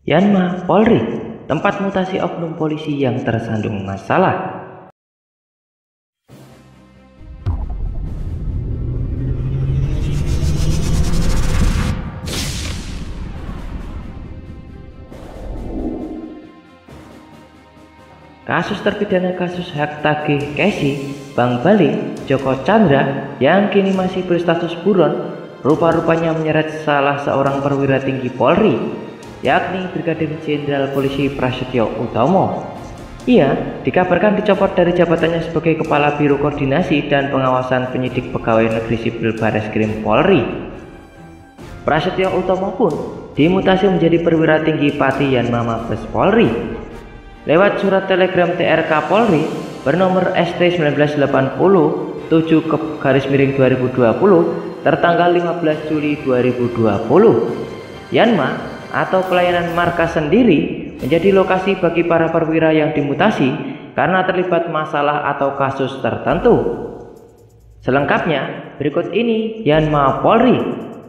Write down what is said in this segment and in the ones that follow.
Yanma Polri, tempat mutasi oknum polisi yang tersandung masalah. Kasus terpidana kasus hak tagih Kesi, Bank Bali, Joko Chandra yang kini masih berstatus buron, rupa-rupanya menyeret salah seorang perwira tinggi Polri, yakni Brigadir Jenderal Polisi Prasetyo Utomo. Ia dikabarkan dicopot dari jabatannya sebagai Kepala Biro Koordinasi dan Pengawasan Penyidik Pegawai Negeri Sipil Bareskrim Polri. Prasetyo Utomo pun dimutasi menjadi perwira tinggi Pati Yanma Mabes Polri. Lewat surat telegram TRK Polri bernomor ST 1980 7/2020 tertanggal 15 Juli 2020. Yanma atau pelayanan markas sendiri menjadi lokasi bagi para perwira yang dimutasi karena terlibat masalah atau kasus tertentu. Selengkapnya berikut ini Yanma Polri,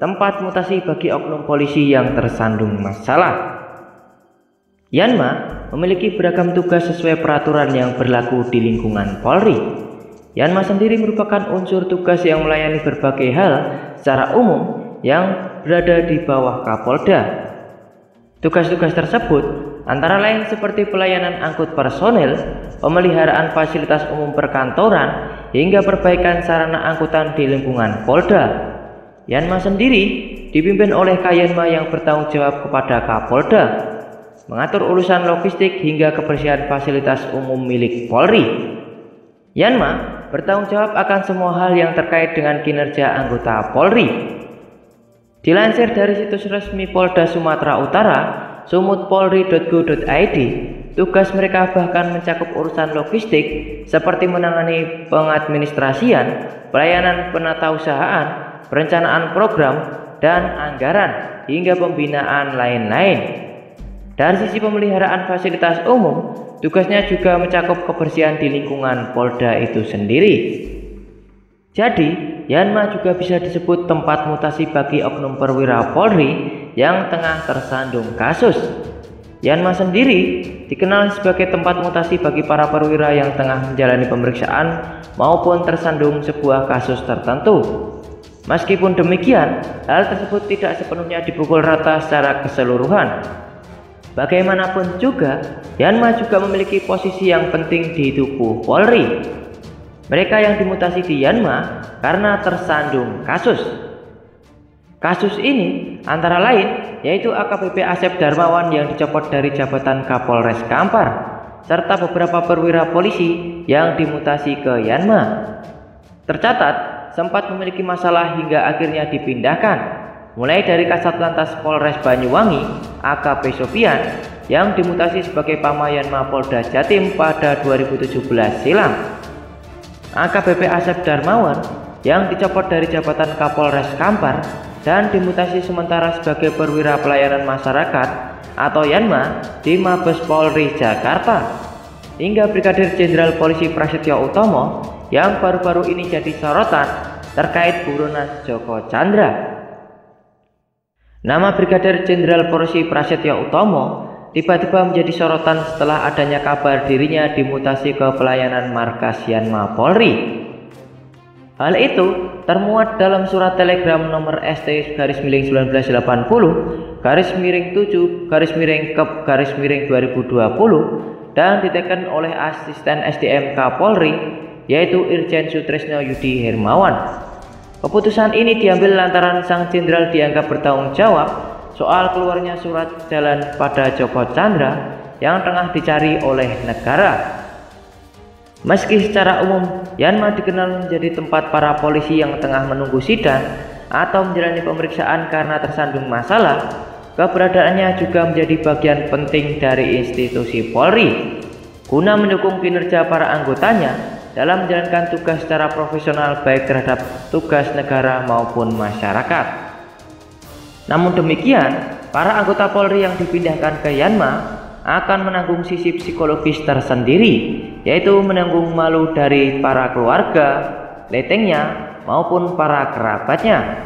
tempat mutasi bagi oknum polisi yang tersandung masalah. Yanma memiliki beragam tugas sesuai peraturan yang berlaku di lingkungan Polri. Yanma sendiri merupakan unsur tugas yang melayani berbagai hal secara umum yang berada di bawah Kapolda. Tugas-tugas tersebut antara lain seperti pelayanan angkut personel, pemeliharaan fasilitas umum perkantoran, hingga perbaikan sarana angkutan di lingkungan Polda. Yanma sendiri dipimpin oleh Kayanma yang bertanggung jawab kepada Kapolda, mengatur urusan logistik hingga kebersihan fasilitas umum milik Polri. Yanma bertanggung jawab akan semua hal yang terkait dengan kinerja anggota Polri. Dilansir dari situs resmi Polda Sumatera Utara, sumutpolri.go.id, tugas mereka bahkan mencakup urusan logistik seperti menangani pengadministrasian, pelayanan penatausahaan, perencanaan program, dan anggaran, hingga pembinaan lain-lain. Dari sisi pemeliharaan fasilitas umum, tugasnya juga mencakup kebersihan di lingkungan Polda itu sendiri. Jadi, Yanma juga bisa disebut tempat mutasi bagi oknum perwira Polri yang tengah tersandung kasus. Yanma sendiri dikenal sebagai tempat mutasi bagi para perwira yang tengah menjalani pemeriksaan maupun tersandung sebuah kasus tertentu. Meskipun demikian, hal tersebut tidak sepenuhnya dipukul rata secara keseluruhan. Bagaimanapun juga, Yanma juga memiliki posisi yang penting di tubuh Polri. Mereka yang dimutasi di Yanma karena tersandung kasus. Kasus ini antara lain yaitu AKBP Asep Darmawan yang dicopot dari jabatan Kapolres Kampar, serta beberapa perwira polisi yang dimutasi ke Yanma. Tercatat sempat memiliki masalah hingga akhirnya dipindahkan, mulai dari Kasat Lantas Polres Banyuwangi AKP Sofian yang dimutasi sebagai Pamayanma Polda Jatim pada 2017 silam, AKBP Asep Darmawan yang dicopot dari jabatan Kapolres Kampar dan dimutasi sementara sebagai perwira pelayanan masyarakat atau Yanma di Mabes Polri Jakarta, hingga Brigadir Jenderal Polisi Prasetyo Utomo yang baru-baru ini jadi sorotan terkait buronan Joko Chandra. Nama Brigadir Jenderal Polisi Prasetyo Utomo tiba-tiba menjadi sorotan setelah adanya kabar dirinya dimutasi ke pelayanan markas Yanma Polri. Hal itu termuat dalam surat telegram nomor ST 19-7-7-Kep-2020 dan diteken oleh asisten SDM Kapolri yaitu Irjen Sutrisno Yudi Hermawan. Keputusan ini diambil lantaran sang jenderal dianggap bertanggung jawab soal keluarnya surat jalan pada Joko Chandra yang tengah dicari oleh negara. Meski secara umum Yanma dikenal menjadi tempat para polisi yang tengah menunggu sidang atau menjalani pemeriksaan karena tersandung masalah, keberadaannya juga menjadi bagian penting dari institusi Polri guna mendukung kinerja para anggotanya dalam menjalankan tugas secara profesional baik terhadap tugas negara maupun masyarakat. Namun demikian, para anggota Polri yang dipindahkan ke Yanma akan menanggung sisi psikologis tersendiri, yaitu menanggung malu dari para keluarga, letengnya, maupun para kerabatnya.